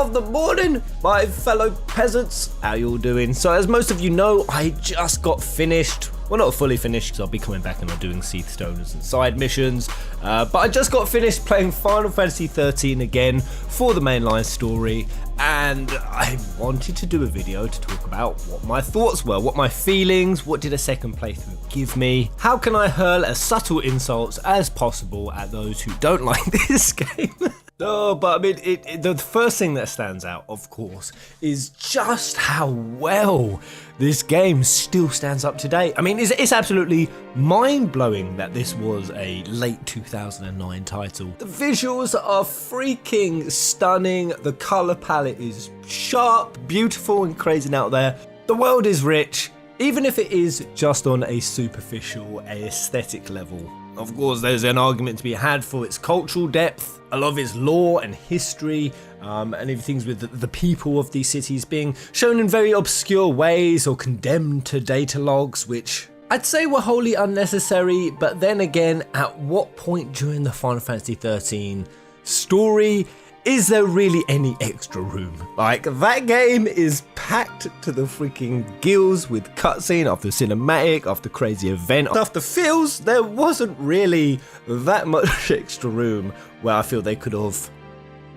of the morning, my fellow peasants. How you all doing? So as most of you know, I just got finished. Well, not fully finished because I'll be coming back and I'm doing Seath Stoners and side missions. But I just got finished playing Final Fantasy XIII again for the mainline story. And I wanted to do a video to talk about what my thoughts were, what my feelings, what did a second playthrough give me, how can I hurl as subtle insults as possible at those who don't like this game. No, but I mean, the first thing that stands out, of course, is just how well this game still stands up today. I mean, it's absolutely mind-blowing that this was a late 2009 title. The visuals are freaking stunning, the colour palette is sharp, beautiful and crazy out there. The world is rich, even if it is just on a superficial aesthetic level. Of course, there's an argument to be had for its cultural depth, a lot of its lore and history, and even things with the people of these cities being shown in very obscure ways or condemned to data logs, which I'd say were wholly unnecessary. But then again, at what point during the Final Fantasy XIII story is there really any extra room? Like, that game is packed to the freaking gills with cutscene after cinematic, after crazy event, after feels. There wasn't really that much extra room where I feel they could have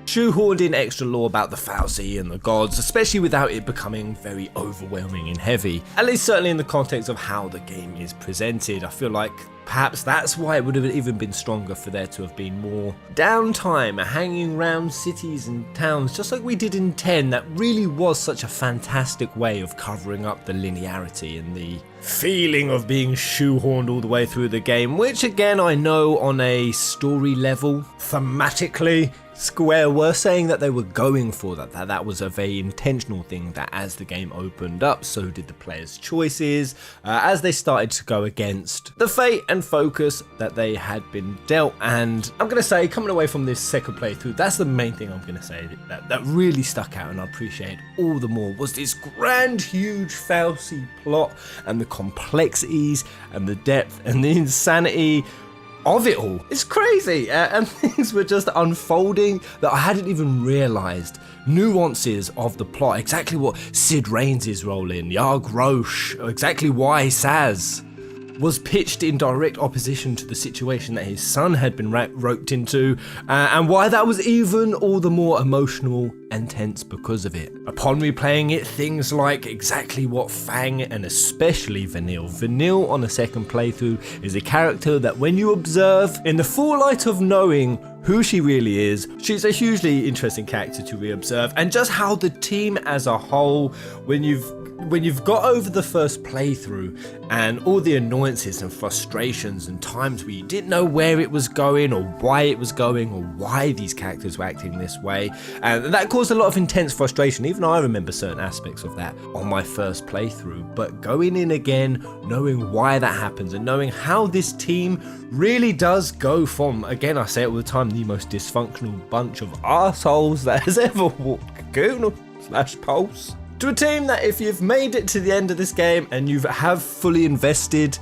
shoehorned in extra lore about the Fal'Cie and the gods, especially without it becoming very overwhelming and heavy. At least certainly in the context of how the game is presented. I feel like perhaps that's why it would have even been stronger for there to have been more downtime, hanging around cities and towns, just like we did in 10. That really was such a fantastic way of covering up the linearity and the feeling of being shoehorned all the way through the game, which again, I know on a story level, thematically, Square were saying that they were going for that was a very intentional thing, that as the game opened up, so did the players' choices, as they started to go against the fate and focus that they had been dealt. And I'm going to say, coming away from this second playthrough, that's the main thing I'm going to say that really stuck out and I appreciate all the more, was this grand, huge Fal'Cie plot and the complexities and the depth and the insanity of it all. It's crazy, and things were just unfolding that I hadn't even realised. Nuances of the plot, exactly what Cid Raines's role in, Yarg Roche, exactly why Saz was pitched in direct opposition to the situation that his son had been roped into, and why that was even all the more emotional and tense because of it. Upon replaying it, things like exactly what Fang and especially Vanille on a second playthrough is a character that when you observe in the full light of knowing who she really is, she's a hugely interesting character to re-observe, and just how the team as a whole, when you've got over the first playthrough and all the annoyances and frustrations and times where you didn't know where it was going or why it was going or why these characters were acting this way, and that caused a lot of intense frustration. Even I remember certain aspects of that on my first playthrough, but going in again, knowing why that happens and knowing how this team really does go from, again I say it all the time, the most dysfunctional bunch of arseholes that has ever walked Cocoon/Pulse, to a team that if you've made it to the end of this game and you have fully invested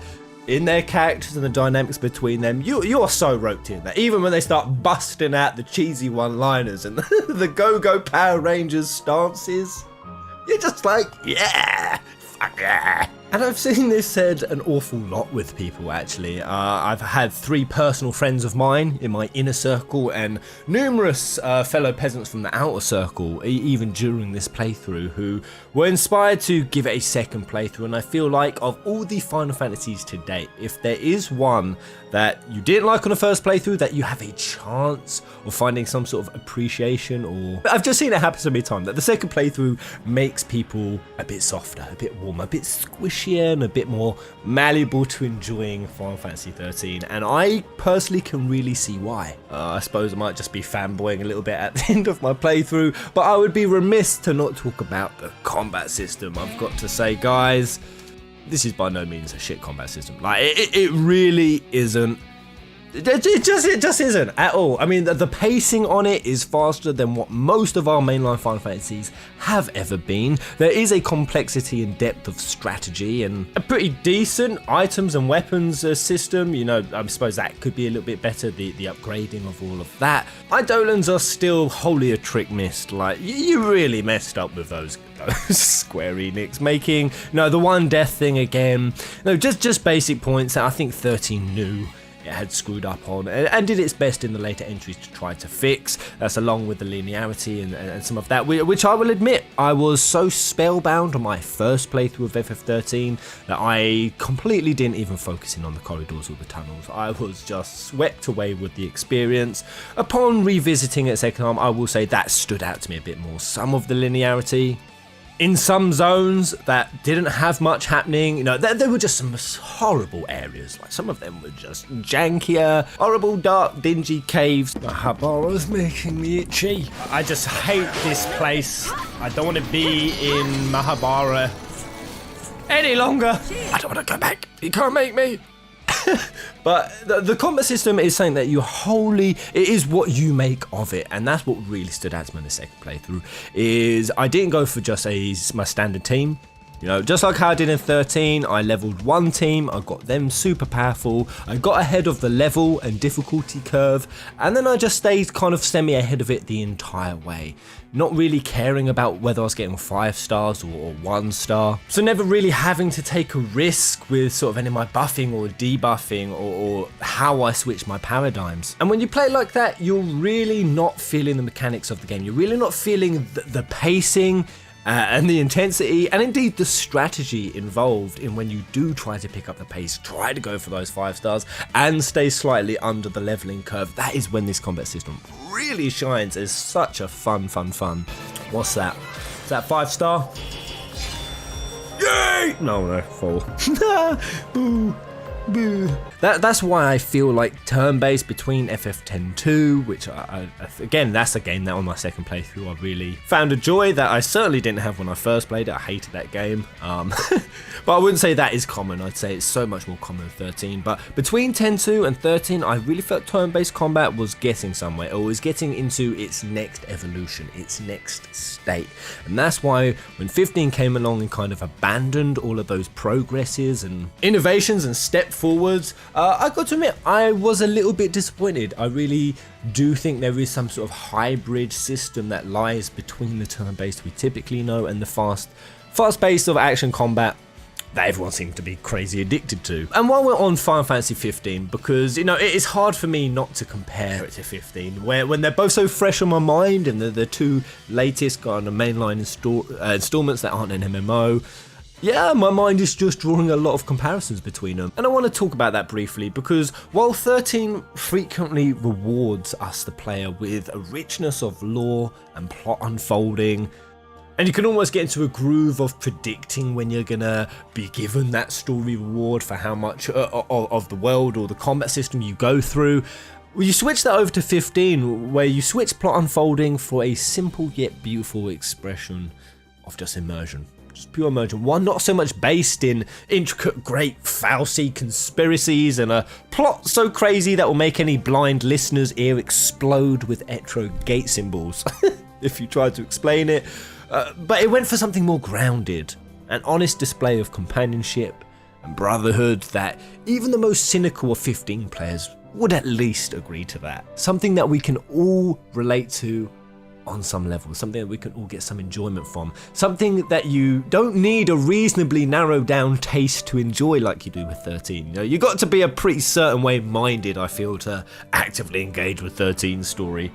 in their characters and the dynamics between them, you're so roped in that even when they start busting out the cheesy one-liners and the Go-Go Power Rangers stances, you're just like, yeah, fuck yeah. And I've seen this said an awful lot with people, actually. I've had 3 personal friends of mine in my inner circle and numerous fellow peasants from the outer circle, even during this playthrough, who were inspired to give it a second playthrough. And I feel like of all the Final Fantasies to date, if there is one that you didn't like on the first playthrough, that you have a chance of finding some sort of appreciation, or I've just seen it happen so many times, that the second playthrough makes people a bit softer, a bit warmer, a bit squishier, and a bit more malleable to enjoying Final Fantasy XIII, and I personally can really see why. I suppose I might just be fanboying a little bit at the end of my playthrough, but I would be remiss to not talk about the combat system. I've got to say, guys, this is by no means a shit combat system. Like, it really isn't. It just isn't at all. I mean, the pacing on it is faster than what most of our mainline Final Fantasies have ever been. There is a complexity and depth of strategy and a pretty decent items and weapons system. You know, I suppose that could be a little bit better, the upgrading of all of that. Eidolons are still wholly a trick missed. Like, you really messed up with those Square Enix making, the one death thing again. No, just basic points that I think 13 knew it had screwed up on and did its best in the later entries to try to fix. That's along with the linearity and some of that, which I will admit, I was so spellbound on my first playthrough of FF13 that I completely didn't even focus in on the corridors or the tunnels. I was just swept away with the experience. Upon revisiting it second time, I will say that stood out to me a bit more. Some of the linearity in some zones that didn't have much happening, there were just some horrible areas. Like, some of them were just jankier, horrible, dark, dingy caves. Mahabara's making me itchy. I just hate this place. I don't want to be in Mahabara any longer. I don't want to go back. You can't make me. But the combat system is something that it is what you make of it, and that's what really stood out to me in the second playthrough. Is I didn't go for just my standard team. Just like how I did in 13, I leveled one team, I got them super powerful, I got ahead of the level and difficulty curve, and then I just stayed kind of semi ahead of it the entire way. Not really caring about whether I was getting 5 stars or 1 star. So never really having to take a risk with sort of any of my buffing or debuffing or how I switch my paradigms. And when you play like that, you're really not feeling the mechanics of the game. You're really not feeling the pacing, and the intensity, and indeed the strategy involved in when you do try to pick up the pace, try to go for those 5 stars, and stay slightly under the leveling curve. That is when this combat system really shines as such a fun. What's that? Is that 5 star? Yay! No, 4. Boo. Boo. That's why I feel like turn-based between FF10-2, which again, that's a game that on my second playthrough I really found a joy that I certainly didn't have when I first played it. I hated that game. But I wouldn't say that is common. I'd say it's so much more common in 13. But between 10-2 and 13, I really felt turn-based combat was getting somewhere, or was getting into its next evolution, its next state. And that's why when 15 came along and kind of abandoned all of those progresses and innovations and step forwards, I got to admit, I was a little bit disappointed. I really do think there is some sort of hybrid system that lies between the turn-based we typically know and the fast-paced of action combat that everyone seems to be crazy addicted to. And while we're on Final Fantasy XV, because it is hard for me not to compare it to 15, when they're both so fresh on my mind, and the two latest kind of mainline installments that aren't an MMO. Yeah, my mind is just drawing a lot of comparisons between them. And I want to talk about that briefly, because while 13 frequently rewards us, the player, with a richness of lore and plot unfolding, and you can almost get into a groove of predicting when you're gonna be given that story reward for how much of the world or the combat system you go through, well, you switch that over to 15, where you switch plot unfolding for a simple yet beautiful expression of just immersion. Just pure immersion. One not so much based in intricate, great, falsy conspiracies and a plot so crazy that will make any blind listener's ear explode with Etro gate symbols, if you try to explain it. But it went for something more grounded, an honest display of companionship and brotherhood that even the most cynical of 15 players would at least agree to that. Something that we can all relate to on some level, something that we can all get some enjoyment from, something that you don't need a reasonably narrowed down taste to enjoy like you do with 13. You got to be a pretty certain way minded, I feel, to actively engage with 13's story.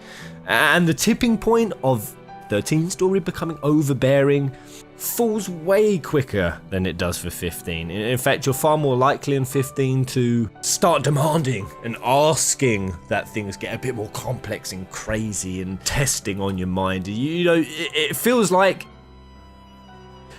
And the tipping point of 13's story becoming overbearing falls way quicker than it does for 15. In fact, you're far more likely in 15 to start demanding and asking that things get a bit more complex and crazy and testing on your mind. It feels like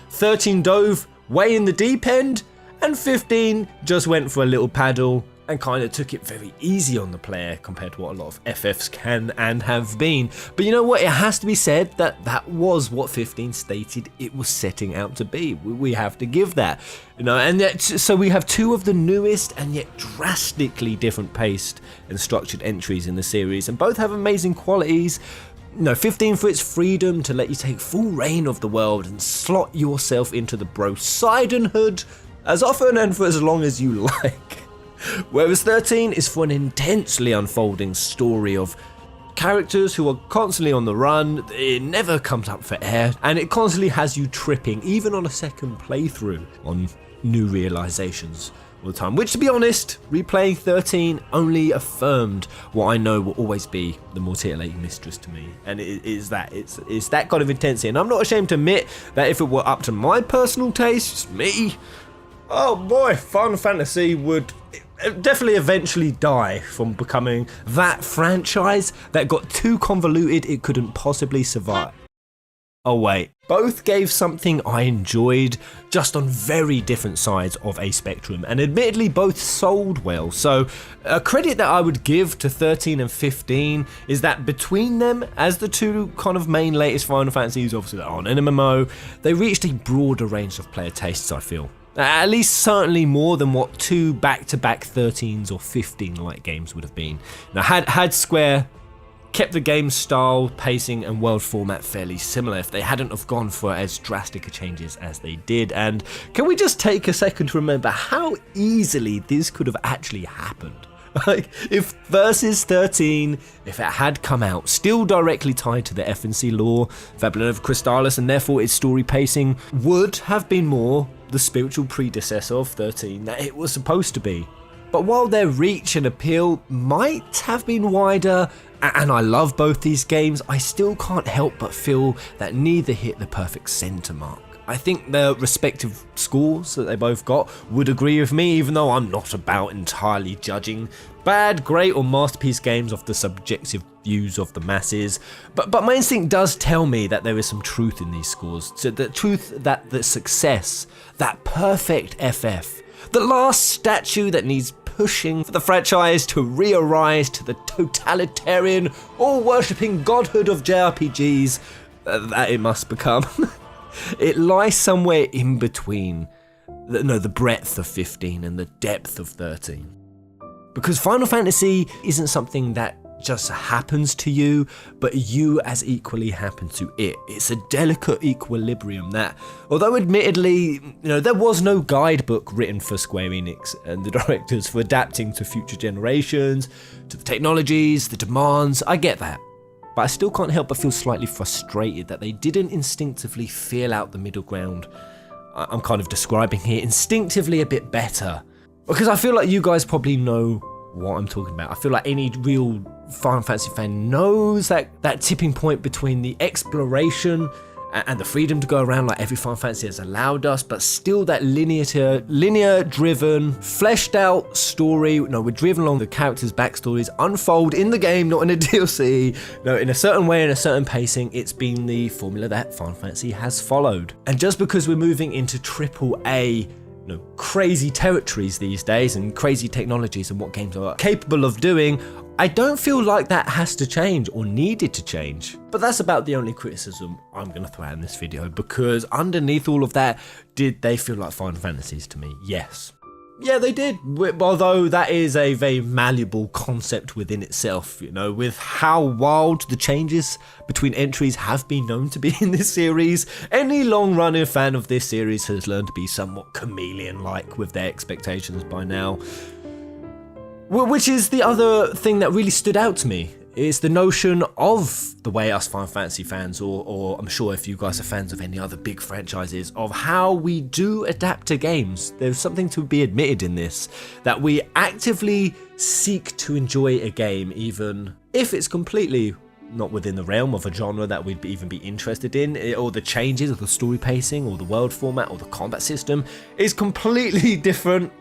13 dove way in the deep end and 15 just went for a little paddle and kind of took it very easy on the player compared to what a lot of FFs can and have been. But you know what, it has to be said that that was what 15 stated it was setting out to be. We have to give that, you know, and yet, so we have two of the newest and yet drastically different paced and structured entries in the series, and both have amazing qualities. No, 15 for its freedom to let you take full reign of the world and slot yourself into the Broseidenhood as often and for as long as you like. Whereas 13 is for an intensely unfolding story of characters who are constantly on the run, it never comes up for air, and it constantly has you tripping, even on a second playthrough, on new realizations all the time. Which, to be honest, replaying 13 only affirmed what I know will always be the more titillating mistress to me, and it's that kind of intensity. And I'm not ashamed to admit that if it were up to my personal tastes, me, oh boy, Final Fantasy would definitely eventually die from becoming that franchise that got too convoluted it couldn't possibly survive. Oh wait, both gave something I enjoyed, just on very different sides of a spectrum, and admittedly both sold well. So a credit that I would give to 13 and 15 is that between them, as the two kind of main latest Final Fantasies, obviously on an MMO, they reached a broader range of player tastes, I feel. At least certainly more than what two back-to-back 13s or 15-like games would have been. Now, had Square kept the game style, pacing and world format fairly similar if they hadn't have gone for as drastic a changes as they did. And can we just take a second to remember how easily this could have actually happened? Like, if Versus 13, if it had come out, still directly tied to the FNC lore, Fabula of Crystallis, and therefore its story pacing would have been more the spiritual predecessor of 13 that it was supposed to be. But while their reach and appeal might have been wider, and I love both these games, I still can't help but feel that neither hit the perfect centre mark. I think their respective scores that they both got would agree with me, even though I'm not about entirely judging bad, great or masterpiece games off the subjective views of the masses. But my instinct does tell me that there is some truth in these scores. So the truth that the success, that perfect FF, the last statue that needs pushing for the franchise to re-arise to the totalitarian, all-worshipping godhood of JRPGs that it must become. It lies somewhere in between the breadth of 15 and the depth of 13. Because Final Fantasy isn't something that just happens to you, but you as equally happen to it. It's a delicate equilibrium that, although admittedly, there was no guidebook written for Square Enix and the directors for adapting to future generations, to the technologies, the demands, I get that. But I still can't help but feel slightly frustrated that they didn't instinctively feel out the middle ground I'm kind of describing here instinctively a bit better. Because I feel like you guys probably know what I'm talking about. I feel like any real Final Fantasy fan knows that tipping point between the exploration and the freedom to go around like every Final Fantasy has allowed us, but still that linear driven, fleshed out story. We're driven along the characters' backstories, unfold in the game, not in a DLC. In a certain way, in a certain pacing. It's been the formula that Final Fantasy has followed. And just because we're moving into AAA, crazy territories these days and crazy technologies and what games are capable of doing, I don't feel like that has to change or needed to change. But that's about the only criticism I'm going to throw out in this video, because underneath all of that, did they feel like Final Fantasies to me? Yes. Yeah, they did. Although that is a very malleable concept within itself, with how wild the changes between entries have been known to be in this series. Any long-running fan of this series has learned to be somewhat chameleon-like with their expectations by now. Which is the other thing that really stood out to me. It's the notion of the way us Final Fantasy fans, or I'm sure if you guys are fans of any other big franchises, of how we do adapt to games. There's something to be admitted in this, that we actively seek to enjoy a game, even if it's completely not within the realm of a genre that we'd even be interested in, or the changes of the story pacing, or the world format, or the combat system is completely different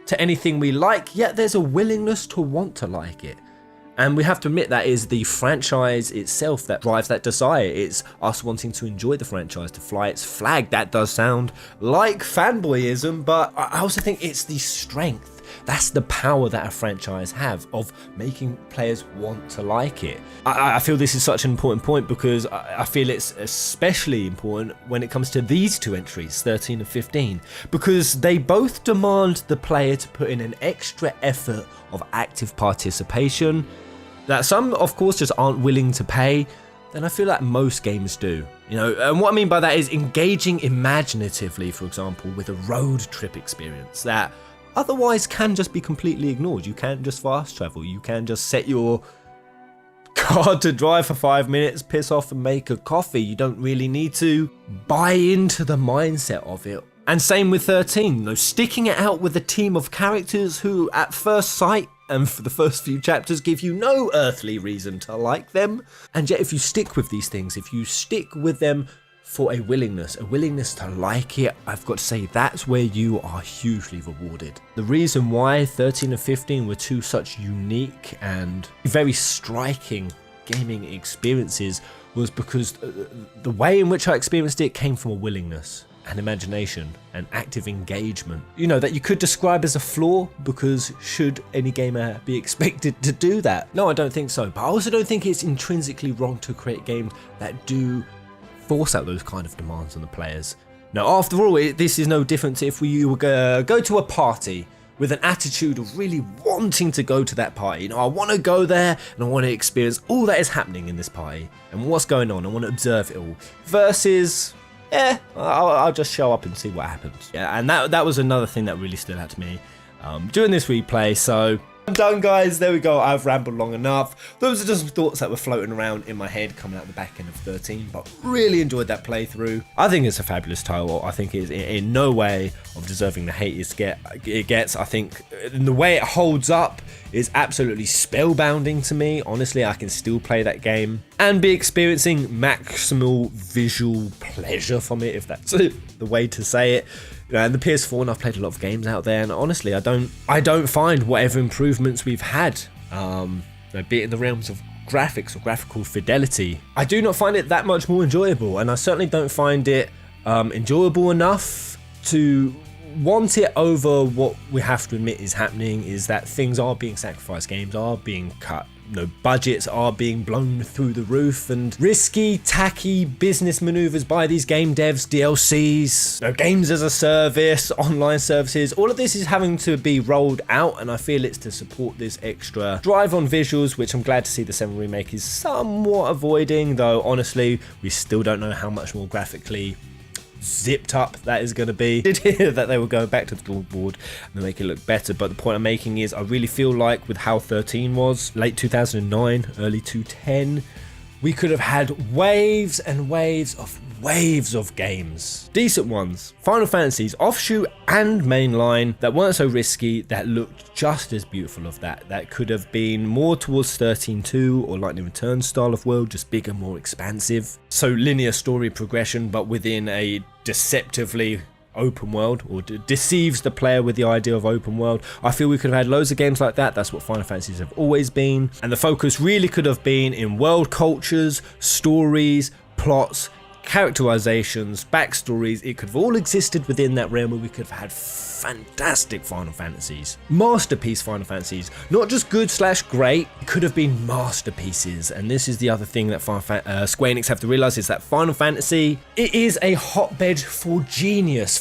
to anything we like, yet there's a willingness to want to like it. And we have to admit that is the franchise itself that drives that desire. It's us wanting to enjoy the franchise, to fly its flag. That does sound like fanboyism, but I also think it's the strength That's the power that a franchise have of making players want to like it. I feel this is such an important point because I feel it's especially important when it comes to these two entries, 13 and 15, because they both demand the player to put in an extra effort of active participation that some, of course, just aren't willing to pay, then I feel like most games do. You know, and what I mean by that is engaging imaginatively, for example, with a road trip experience that otherwise can just be completely ignored. You can't just fast travel. You can just set your car to drive for 5 minutes, piss off and make a coffee. You don't really need to buy into the mindset of it. And same with 13, you know, sticking it out with a team of characters who at first sight and for the first few chapters give you no earthly reason to like them. And yet if you stick with these things, if you stick with them for a willingness to like it, I've got to say that's where you are hugely rewarded. The reason why 13 and 15 were two such unique and very striking gaming experiences was because the way in which I experienced it came from a willingness and imagination and active engagement. You know, that you could describe as a flaw, because should any gamer be expected to do that? No, I don't think so. But I also don't think it's intrinsically wrong to create games that do force out those kind of demands on the players. Now, after all, this is no different to if we were go to a party with an attitude of really wanting to go to that party. You know, I want to go there and I want to experience all that is happening in this party and what's going on. I want to observe it all. Versus, I'll just show up and see what happens. Yeah, and that was another thing that really stood out to me during this replay. So I'm done, guys. There we go. I've rambled long enough. Those are just some thoughts that were floating around in my head coming out the back end of 13, but really enjoyed that playthrough. I think it's a fabulous title. I think it's in no way of deserving the hate it gets. I think in the way it holds up is absolutely spellbinding to me. Honestly, I can still play that game and be experiencing maximal visual pleasure from it, if that's the way to say it. And the PS4, and I've played a lot of games out there, and honestly, I don't find whatever improvements we've had, be it in the realms of graphics or graphical fidelity, I do not find it that much more enjoyable, and I certainly don't find it enjoyable enough to want it over what we have to admit is happening, is that things are being sacrificed, games are being cut. No, budgets are being blown through the roof, and risky, tacky business maneuvers by these game devs, DLCs, games as a service, online services, all of this is having to be rolled out, and I feel it's to support this extra drive on visuals, which I'm glad to see the 7 remake is somewhat avoiding, though honestly, we still don't know how much more graphically zipped up that is going to be. I did hear that they were going back to the drawing board and make it look better, but the point I'm making is I really feel like with how 13 was, late 2009, early 2010, we could have had waves and waves of games. Decent ones, Final Fantasies, offshoot and mainline, that weren't so risky, that looked just as beautiful of that could have been more towards 13.2 or Lightning Return style of world, just bigger, more expansive. So linear story progression, but within a deceptively open world, or deceives the player with the idea of open world. I feel we could have had loads of games like that. That's what Final Fantasies have always been. And the focus really could have been in world cultures, stories, plots, characterizations, backstories. It could have all existed within that realm where we could have had fantastic Final Fantasies. Masterpiece Final Fantasies. Not just good/great, it could have been masterpieces. And this is the other thing that Square Enix have to realize, is that Final Fantasy, it is a hotbed for genius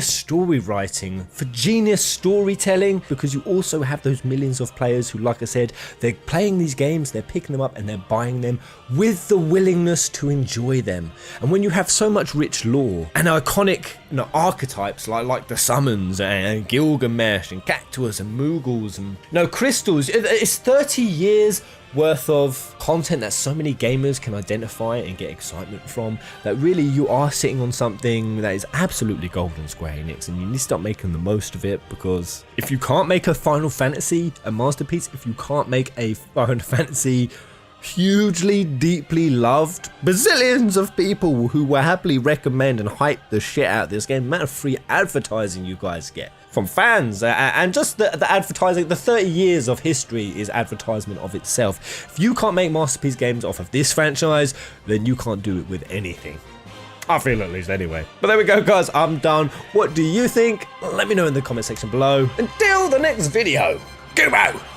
story writing, for genius storytelling, because you also have those millions of players who, like I said, they're playing these games, they're picking them up and they're buying them with the willingness to enjoy them. And when you have so much rich lore and iconic archetypes like the summons and Gilgamesh and Cactuas and Moogles and crystals, it's 30 years worth of content that so many gamers can identify and get excitement from, that really you are sitting on something that is absolutely golden, Square Enix, and you need to start making the most of it, because if you can't make a Final Fantasy a masterpiece, if you can't make a Final Fantasy hugely, deeply loved, bazillions of people who will happily recommend and hype the shit out of this game, the amount of free advertising you guys get from fans, and just the advertising, the 30 years of history is advertisement of itself. If you can't make masterpiece games off of this franchise, then you can't do it with anything. I feel at least anyway. But there we go, guys. I'm done. What do you think? Let me know in the comment section below. Until the next video. Go out!